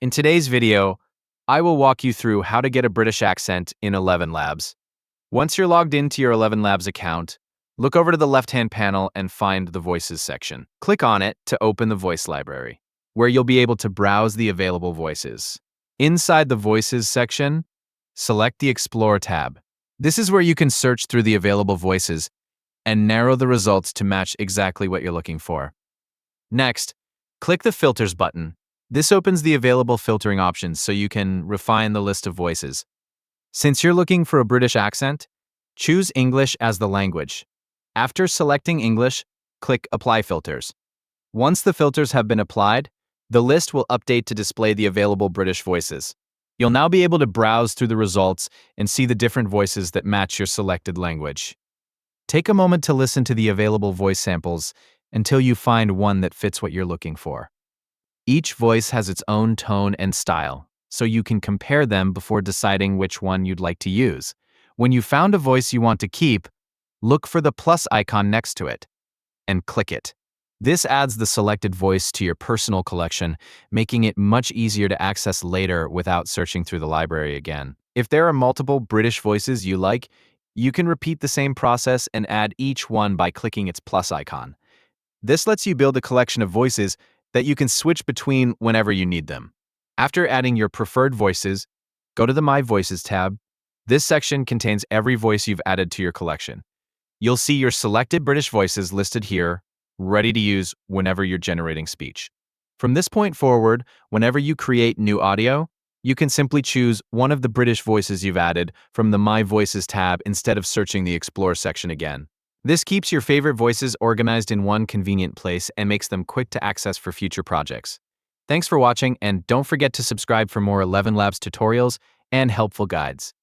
In today's video, I will walk you through how to get a British accent in ElevenLabs. Once you're logged into your ElevenLabs account, look over to the left-hand panel and find the Voices section. Click on it to open the voice library, where you'll be able to browse the available voices. Inside the Voices section, select the Explore tab. This is where you can search through the available voices and narrow the results to match exactly what you're looking for. Next, click the Filters button. This opens the available filtering options so you can refine the list of voices. Since you're looking for a British accent, choose English as the language. After selecting English, click Apply Filters. Once the filters have been applied, the list will update to display the available British voices. You'll now be able to browse through the results and see the different voices that match your selected language. Take a moment to listen to the available voice samples until you find one that fits what you're looking for. Each voice has its own tone and style, so you can compare them before deciding which one you'd like to use. When you've found a voice you want to keep, look for the plus icon next to it and click it. This adds the selected voice to your personal collection, making it much easier to access later without searching through the library again. If there are multiple British voices you like, you can repeat the same process and add each one by clicking its plus icon. This lets you build a collection of voices that you can switch between whenever you need them. After adding your preferred voices, go to the My Voices tab. This section contains every voice you've added to your collection. You'll see your selected British voices listed here, ready to use whenever you're generating speech. From this point forward, whenever you create new audio, you can simply choose one of the British voices you've added from the My Voices tab instead of searching the Explore section again. This keeps your favorite voices organized in one convenient place and makes them quick to access for future projects. Thanks for watching, and don't forget to subscribe for more ElevenLabs tutorials and helpful guides.